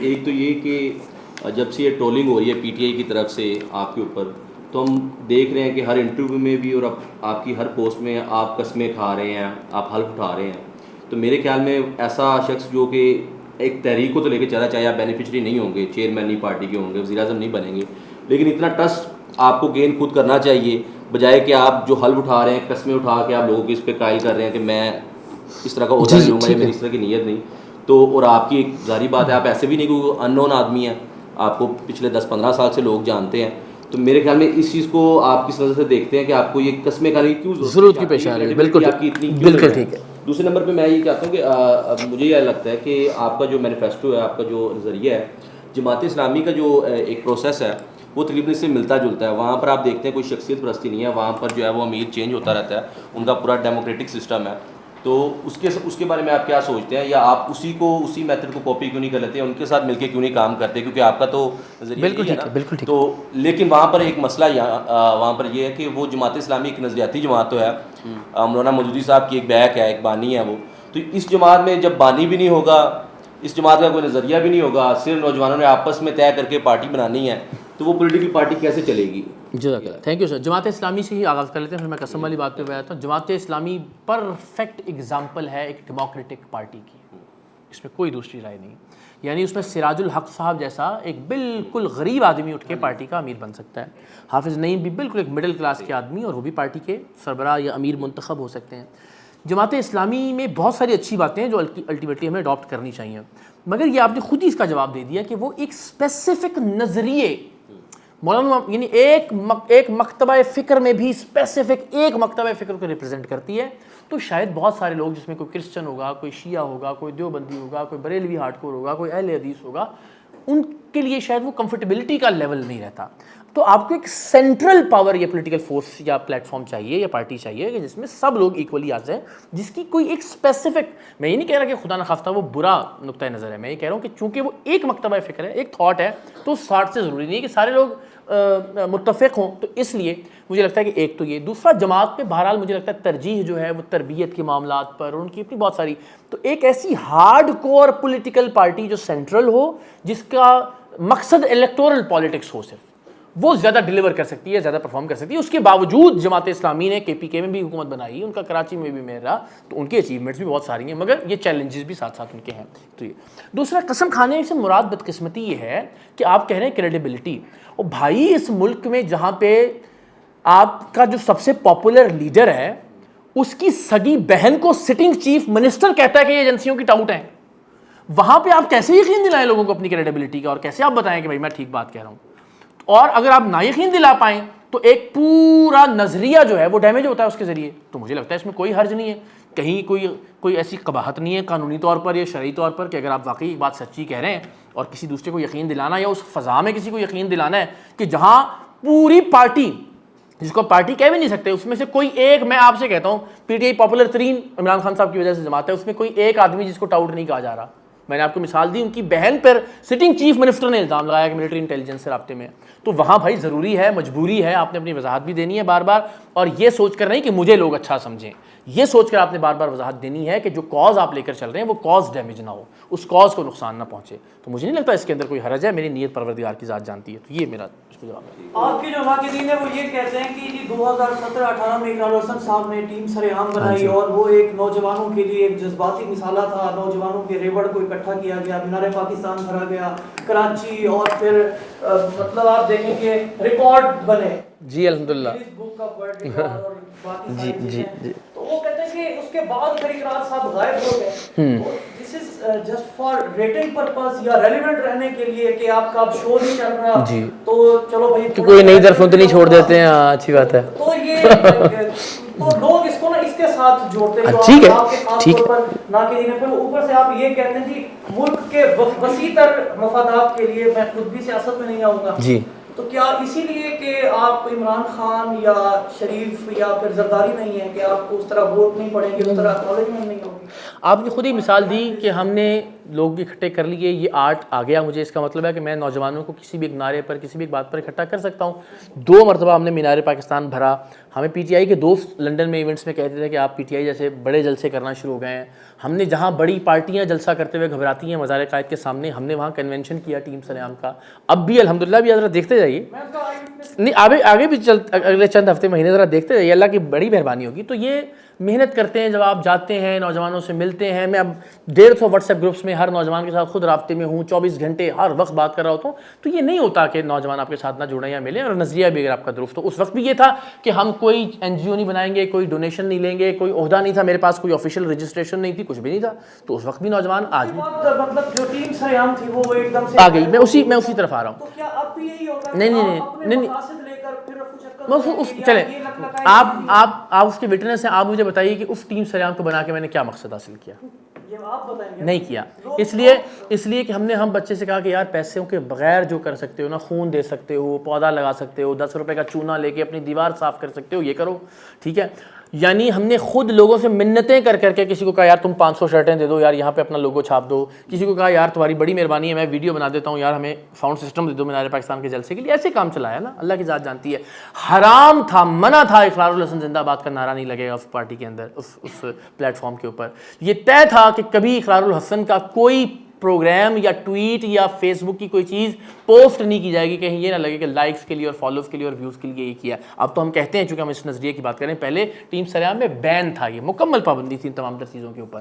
ایک تو یہ کہ جب سے یہ ٹرولنگ ہو رہی ہے پی ٹی آئی کی طرف سے آپ کے اوپر، تو ہم دیکھ رہے ہیں کہ ہر انٹرویو میں بھی اور آپ کی ہر پوسٹ میں آپ قسمیں کھا رہے ہیں، آپ حلف اٹھا رہے ہیں. تو میرے خیال میں ایسا شخص جو کہ ایک تحریک کو تو لے کے چلا، چاہے آپ بینیفیشری نہیں ہوں گے، چیئرمین نہیں پارٹی کے ہوں گے، وزیر اعظم نہیں بنیں گے، لیکن اتنا ٹرسٹ آپ کو گین خود کرنا چاہیے، بجائے کہ آپ جو حلف اٹھا رہے ہیں، قسمیں اٹھا کے آپ لوگوں کی اس پہ قائل کر رہے ہیں کہ میں اس طرح کا عہدہ نہیں لوں گا یا میری اس طرح کی نیت نہیں. تو اور آپ کی ایک ظاہری بات ہے، آپ ایسے بھی نہیں کوئی ان نون آدمی ہیں، آپ کو پچھلے 10-15 سال سے لوگ جانتے ہیں. تو میرے خیال میں اس چیز کو آپ کس نظر سے دیکھتے ہیں کہ آپ کو یہ قسمیں کھانے کی کیوں ضرورت کی پیش آ رہی ہے؟ بالکل آپ کی اتنی کیوں ٹھیک ہے. دوسرے نمبر پہ میں یہ چاہتا ہوں کہ مجھے یہ لگتا ہے کہ آپ کا جو مینیفیسٹو ہے، آپ کا جو نظریہ ہے، جماعت اسلامی کا جو ایک پروسیس ہے وہ تقریباً اس سے ملتا جلتا ہے. وہاں پر آپ دیکھتے ہیں کوئی شخصیت پرستی نہیں ہے، وہاں پر جو ہے وہ امیر چینج ہوتا رہتا ہے، ان کا پورا ڈیموکریٹک سسٹم ہے. تو اس کے بارے میں آپ کیا سوچتے ہیں، یا آپ اسی میتھڈ کو کاپی کیوں نہیں کر لیتے، ان کے ساتھ مل کے کیوں نہیں کام کرتے، کیونکہ آپ کا تو نظریہ یہی ہے نا. تو لیکن وہاں پر ایک مسئلہ وہاں پر یہ ہے کہ وہ جماعت اسلامی ایک نظریاتی جماعت تو ہے، مولانا مودودی صاحب کی ایک بیک ہے، ایک بانی ہے وہ. تو اس جماعت میں جب بانی بھی نہیں ہوگا، اس جماعت کا کوئی نظریہ بھی نہیں ہوگا، صرف نوجوانوں نے آپس میں طے کر کے پارٹی بنانی ہے، تو وہ پولیٹیکل پارٹی کیسے چلے گی؟ جزاک اللہ، thank you sir. Jamaat Islami سے ہی آغاز کر لیتے ہیں، پھر میں قسم والی بات پہ آتا ہوں. جماعت اسلامی پرفیکٹ ایگزامپل ہے ایک ڈیموکریٹک پارٹی کی، اس میں کوئی دوسری رائے نہیں. یعنی اس میں سراج الحق صاحب جیسا ایک بالکل غریب آدمی اٹھ کے پارٹی کا امیر بن سکتا ہے. حافظ نعیم بھی بالکل ایک مڈل کلاس کے آدمی، اور وہ بھی پارٹی کے سربراہ یا امیر منتخب ہو سکتے ہیں. جماعت اسلامی میں بہت ساری اچھی باتیں ہیں جو الٹیمیٹلی ہمیں اڈاپٹ کرنی چاہیے، مگر یہ آپ نے خود ہی اس کا جواب دے دیا کہ وہ ایک اسپیسیفک نظریے، مولانا یعنی ایک مکتبہ فکر میں بھی اسپیسیفک ایک مکتبہ فکر کو ریپرزینٹ کرتی ہے. تو شاید بہت سارے لوگ، جس میں کوئی کرسچن ہوگا، کوئی شیعہ ہوگا، کوئی دیوبندی ہوگا، کوئی بریلوی ہارڈ کور ہوگا، کوئی اہل حدیث ہوگا، ان کے لیے شاید وہ کمفرٹیبلٹی کا لیول نہیں رہتا. تو آپ کو ایک سینٹرل پاور یا پولیٹیکل فورس یا پلیٹ فارم چاہیے یا پارٹی چاہیے کہ جس میں سب لوگ ایکولی آ جائیں، جس کی کوئی ایک اسپیسیفک، میں یہ نہیں کہہ رہا کہ خدا نخواستہ وہ برا نقطۂ نظر ہے، میں یہ کہہ رہا ہوں کہ چونکہ وہ ایک مکتبہ فکر ہے، ایک تھاٹ ہے، تو اس تھاٹ سے ضروری نہیں ہے کہ سارے لوگ متفق ہوں. تو اس لیے مجھے لگتا ہے کہ ایک تو یہ، دوسرا جماعت میں بہرحال مجھے لگتا ہے ترجیح جو ہے وہ تربیت کے معاملات پر، اور ان کی اپنی بہت ساری، تو ایک ایسی ہارڈ کور پولیٹیکل پارٹی جو سینٹرل ہو، جس کا مقصد الیکٹورل پالیٹکس ہو، صرف وہ زیادہ ڈیلیور کر سکتی ہے، زیادہ پرفارم کر سکتی ہے. اس کے باوجود جماعت اسلامی نے کے پی کے میں بھی حکومت بنائی، ان کا کراچی میں بھی میئر رہا، تو ان کی اچیومنٹس بھی بہت ساری ہیں، مگر یہ چیلنجز بھی ساتھ ساتھ ان کے ہیں. تو یہ دوسرا، قسم کھانے سے مراد بدقسمتی یہ ہے کہ آپ کہہ رہے ہیں کریڈیبلٹی. اور بھائی اس ملک میں جہاں پہ آپ کا جو سب سے پاپولر لیڈر ہے، اس کی سگی بہن کو سٹنگ چیف منسٹر کہتا ہے کہ یہ ایجنسیوں کی ٹاؤٹ ہیں، وہاں پہ آپ کیسے یقین دلائیں لوگوں کو اپنی کریڈیبلٹی کا، اور کیسے آپ بتائیں کہ بھائی میں ٹھیک بات کہہ رہا ہوں؟ اور اگر آپ نا یقین دلا پائیں تو ایک پورا نظریہ جو ہے وہ ڈیمیج ہوتا ہے اس کے ذریعے. تو مجھے لگتا ہے اس میں کوئی حرج نہیں ہے، کہیں کوئی ایسی قباحت نہیں ہے قانونی طور پر یا شرعی طور پر، کہ اگر آپ واقعی بات سچی کہہ رہے ہیں اور کسی دوسرے کو یقین دلانا، یا اس فضا میں کسی کو یقین دلانا ہے کہ جہاں پوری پارٹی، جس کو پارٹی کہہ بھی نہیں سکتے، اس میں سے کوئی ایک، میں آپ سے کہتا ہوں پی ٹی آئی پاپولر ترین عمران خان صاحب کی وجہ سے جماعت ہے، اس میں کوئی ایک آدمی جس کو ٹاؤٹ نہیں کہا جا رہا. میں نے آپ کو مثال دی، ان کی بہن پر سٹنگ چیف منسٹر نے الزام لگایا کہ ملٹری انٹیلیجنس سے رابطے میں. تو وہاں بھائی ضروری ہے، مجبوری ہے، آپ نے اپنی وضاحت بھی دینی ہے بار بار، اور یہ سوچ کر نہیں کہ مجھے لوگ اچھا سمجھیں، یہ سوچ کر آپ نے بار بار وضاحت دینی ہے کہ جو کاز آپ لے کر چل رہے ہیں وہ کاز ڈیمیج نہ ہو، اس کاز کو نقصان نہ پہنچے. تو مجھے نہیں لگتا اس کے اندر کوئی حرج ہے، میری نیت پروردگار کی ذات جانتی ہے. تو یہ میرا اس کو جواب ہے. آپ کے جو ناقدین ہیں وہ یہ کہتے ہیں کہ 2017-18 میں اقرار حسن صاحب نے ٹیم سرعام بنائی، اور وہ ایک نوجوانوں کے لیے ایک جذباتی مثالہ تھا، نوجوانوں کے ریوڑ کو اکٹھا کیا گیا، مینار پاکستان بھرا گیا کراچی، اور پھر مطلب آپ دیکھیں کہ ریکارڈ بنے. جی الحمدللہ. جی جی جی. تو وہ کہتے ہیں کہ اس کے بعد پھر اقرار صاحب غائب ہو گئے. This is just for rating purpose یا ریلیونٹ رہنے کے لیے کہ آپ کا اب شو نہیں چل رہا، تو چلو بھائی کوئی نئی طرف نہیں چھوڑ دیتے ہیں. اچھی بات ہے. تو یہ تو لوگ اس کو نا اس کے ساتھ جوڑتے ہیں، ٹھیک ہے آپ کے خاص طور پر ناقدین ہیں. پھر اوپر سے آپ یہ کہتے ہیں جی ملک کے وسیع تر مفادات کے لیے میں خود بھی سیاست میں نہیں آؤں گا. جی. تو کیا اسی لیے کہ آپ عمران خان یا شریف یا پھر زرداری نہیں ہے کہ آپ کو اس طرح ووٹ نہیں پڑیں گے، اس طرح اکنالجمنٹ نہیں ہوگی؟ آپ نے خود ہی مثال دی کہ ہم نے لوگ اکٹھے کر لیے, یہ آرٹ آ گیا مجھے, اس کا مطلب ہے کہ میں نوجوانوں کو کسی بھی ایک نعرے پر, کسی بھی ایک بات پر اکٹھا کر سکتا ہوں. 2 مرتبہ ہم نے مینار پاکستان بھرا. ہمیں پی ٹی آئی کے دوست لنڈن میں ایونٹس میں کہتے تھے کہ آپ پی ٹی آئی جیسے بڑے جلسے کرنا شروع ہو گئے ہیں. ہم نے جہاں بڑی پارٹیاں جلسہ کرتے ہوئے گھبراتی ہیں مزار قائد کے سامنے, ہم نے وہاں کنونشن کیا ٹیم سریام کا. اب بھی الحمدللہ بھی ذرا دیکھتے جائیے, نہیں آگے بھی اگلے چند ہفتے مہینے ذرا دیکھتے جائیے, اللہ کی بڑی مہربانی ہوگی. تو یہ محنت کرتے ہیں, جب آپ جاتے ہیں نوجوانوں سے ملتے ہیں. میں اب 150 واٹس ایپ گروپس میں ہر نوجوان کے ساتھ خود رابطے میں ہوں, 24 گھنٹے ہر وقت بات کر رہا ہوتا ہوں. تو یہ نہیں ہوتا کہ نوجوان آپ کے ساتھ نہ جڑیں یا ملیں, اور نظریہ بھی اگر آپ کا درست ہو. اس وقت بھی یہ تھا کہ ہم کوئی این جی او نہیں بنائیں گے, کوئی ڈونیشن نہیں لیں گے, کوئی عہدہ نہیں تھا میرے پاس, کوئی آفیشیل رجسٹریشن نہیں تھی, کچھ بھی نہیں تھا. تو اس وقت بھی نوجوان آج بھی مطلب جو ٹیم سریام تھی وہ ایک دم سے آ گئی. میں اسی طرف آ رہا ہوں. تو کیا اب بھی یہی ہوگا؟ نہیں, چلیں آپ اس کے وٹنس ہیں, آپ مجھے بتائیے کہ اس ٹیم سریام کو بنا کے میں نے کیا مقصد حاصل کیا؟ نہیں کیا. اس لیے کہ ہم بچے سے کہا کہ یار پیسوں کے بغیر جو کر سکتے ہو نا, خون دے سکتے ہو, پودا لگا سکتے ہو, 10 روپے کا چونا لے کے اپنی دیوار صاف کر سکتے ہو, یہ کرو. ٹھیک ہے, یعنی ہم نے خود لوگوں سے منتیں کر کے کسی کو کہا یار تم 500 شرٹیں دے دو یار, یہاں پہ اپنا لوگو چھاپ دو. کسی کو کہا یار تمہاری بڑی مہربانی ہے, میں ویڈیو بنا دیتا ہوں, یار ہمیں ساؤنڈ سسٹم دے دو مینار پاکستان کے جلسے کے لیے. ایسے کام چلایا نا, اللہ کی ذات جانتی ہے. حرام تھا, منع تھا, اقرار الحسن زندہ باد کا نعرہ نہیں لگے گا اس پارٹی کے اندر, اس پلیٹ فارم کے اوپر. یہ طے تھا کہ کبھی اقرار الحسن کا کوئی پروگرام یا ٹویٹ یا فیس بک کی کوئی چیز پوسٹ نہیں کی جائے گی, کہیں یہ نہ لگے کہ لائکس کے لیے اور فالوز کے لیے اور ویوز کے لیے یہ کیا. اب تو ہم کہتے ہیں, چونکہ ہم اس نظریے کی بات کریں, پہلے ٹیم سریام میں بین تھا, یہ مکمل پابندی تھی ان تمام تر چیزوں کے اوپر.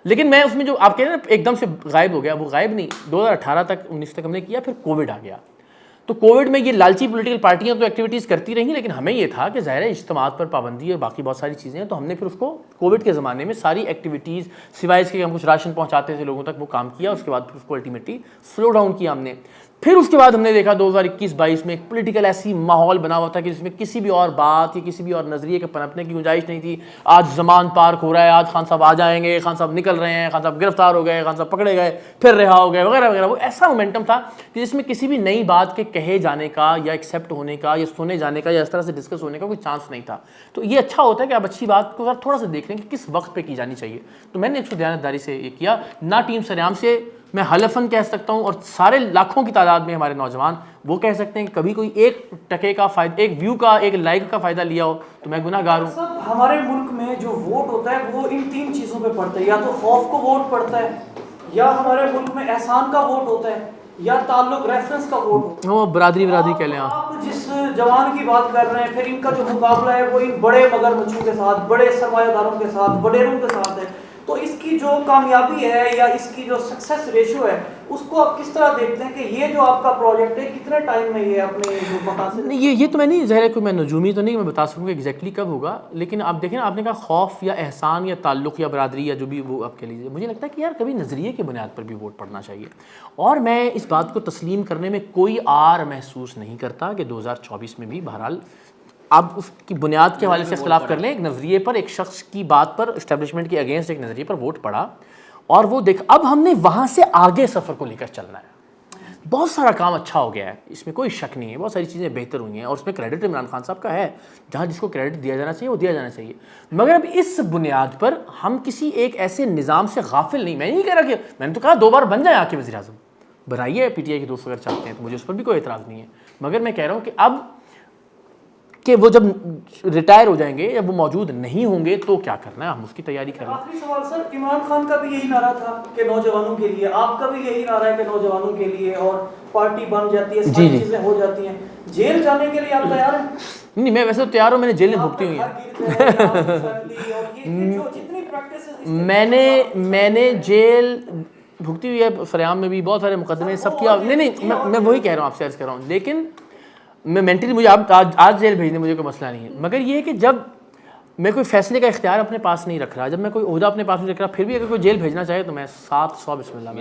لیکن میں اس میں جو آپ کہہ رہے ہیں نا ایک دم سے غائب ہو گیا, وہ غائب نہیں, 2018 تک 19 تک ہم نے کیا, پھر کووڈ آ گیا. تو کووڈ میں یہ لالچی پولیٹیکل پارٹیاں تو ایکٹیویٹیز کرتی رہیں, لیکن ہمیں یہ تھا کہ ظاہر ہے اجتماعات پر پابندی اور باقی بہت ساری چیزیں ہیں, تو ہم نے پھر اس کو کووڈ کے زمانے میں ساری ایکٹیویٹیز سوائے اس کے ہم کچھ راشن پہنچاتے تھے لوگوں تک, وہ کام کیا. اس کے بعد پھر اس کو الٹیمیٹلی سلو ڈاؤن کیا ہم نے. پھر اس کے بعد ہم نے دیکھا 2021-22 میں ایک پولیٹیکل ایسی ماحول بنا ہوا تھا کہ جس میں کسی بھی اور بات یا کسی بھی اور نظریے کے پنپنے کی گنجائش نہیں تھی. آج زمان پارک ہو رہا ہے, آج خان صاحب آ جائیں گے, خان صاحب نکل رہے ہیں, خان صاحب گرفتار ہو گئے, خان صاحب پکڑے گئے, پھر رہا ہو گئے, وغیرہ وغیرہ. وہ ایسا مومنٹم تھا کہ جس میں کسی بھی نئی بات کے کہے جانے کا یا ایکسیپٹ ہونے کا یا سنے جانے کا یا اس طرح سے ڈسکس ہونے کا کوئی چانس نہیں تھا. تو یہ اچھا ہوتا ہے کہ آپ اچھی بات کو تھوڑا سا دیکھ لیں کہ کس وقت پہ کی جانی چاہیے. تو میں نے ایک دیانتداری سے یہ کیا. نہ ٹیم سریام سے میں حلفاً کہہ سکتا ہوں, اور سارے لاکھوں کی تعداد میں ہمارے نوجوان وہ کہہ سکتے ہیں کہ کبھی کوئی ایک ٹکے کا فائدہ, ایک ویو کا, ایک لائک کا فائدہ لیا ہو تو میں گناہ گار ہوں. ہمارے ملک میں جو ووٹ ہوتا ہے وہ ان 3 چیزوں پہ پڑتا ہے, یا تو خوف کو ووٹ پڑتا ہے, یا ہمارے ملک میں احسان کا ووٹ ہوتا ہے, یا تعلق ریفرنس کا ووٹ ہوتا ہے. وہ برادری کہہ لیں. آپ جس جوان کی بات کر رہے ہیں, پھر ان کا جو مقابلہ ہے وہ ان بڑے مگر مچھوں کے ساتھ, بڑے سرمایہ داروں کے ساتھ, وڈیروں کے ساتھ ہے. تو اس کی جو کامیابی ہے یا اس کی جو سکسیس ریشو ہے, اس کو آپ کس طرح دیکھتے ہیں کہ یہ جو آپ کا پروجیکٹ ہے کتنے ٹائم میں یہ اپنے جو مقاصد؟ یہ تو میں نہیں, ظاہر ہے کوئی میں نجومی تو نہیں میں بتا سکوں کہ ایگزیکٹلی کب ہوگا. لیکن آپ دیکھیں نا, آپ نے کہا خوف یا احسان یا تعلق یا برادری یا جو بھی وہ آپ کہہ لیجیے, مجھے لگتا ہے کہ یار کبھی نظریے کی بنیاد پر بھی ووٹ پڑنا چاہیے. اور میں اس بات کو تسلیم کرنے میں کوئی آر محسوس نہیں کرتا کہ 2024 میں بھی بہرحال آپ اس کی بنیاد کے حوالے سے اختلاف کر لیں, ایک نظریے پر, ایک شخص کی بات پر, اسٹیبلشمنٹ کے اگینسٹ ایک نظریے پر ووٹ پڑا, اور وہ دیکھ اب ہم نے وہاں سے آگے سفر کو لے کر چلنا ہے. بہت سارا کام اچھا ہو گیا ہے, اس میں کوئی شک نہیں ہے, بہت ساری چیزیں بہتر ہوئی ہیں, اور اس میں کریڈٹ عمران خان صاحب کا ہے, جہاں جس کو کریڈٹ دیا جانا چاہیے وہ دیا جانا چاہیے. مگر اب اس بنیاد پر ہم کسی ایک ایسے نظام سے غافل نہیں, میں نہیں کہہ رہا کہ میں نے تو کہا 2 بار بن جائیں آ کے وزیر اعظم, بنائیے پی ٹی آئی کے دوست اگر چاہتے ہیں تو مجھے اس پر بھی کوئی اعتراض نہیں ہے. مگر میں کہہ رہا ہوں کہ اب کہ وہ جب ریٹائر ہو جائیں گے یا وہ موجود نہیں ہوں گے تو کیا کرنا ہے, ہم اس کی تیاری کریں. آخری سوال سر, عمران خان کا بھی یہی نعرہ تھا کہ نوجوانوں کے لیے, آپ کا بھی یہی نعرہ ہے کہ نوجوانوں کے لیے, اور پارٹی بن جاتی ہے, ساری چیزیں ہو جاتی ہیں. جیل جانے کے لیے آپ تیار ہیں؟ نہیں, میں ویسے تو تیار ہوں, میں نے جیلیں بھگتی ہوئی ہیں. میں نے جیل بھگتی ہوئی ہے, سریام میں بھی بہت سارے مقدمے سب کیا. نہیں میں وہی کہہ رہا ہوں, آپ سے عرض کر رہا ہوں. لیکن میں مینٹلی, مجھے آج جیل بھیجنے مجھے کوئی مسئلہ نہیں ہے. مگر یہ ہے کہ جب میں کوئی فیصلے کا اختیار اپنے پاس نہیں رکھ رہا, جب میں کوئی عہدہ اپنے پاس نہیں رکھ رہا, پھر بھی اگر کوئی جیل بھیجنا چاہے تو میں 700 بسم اللہ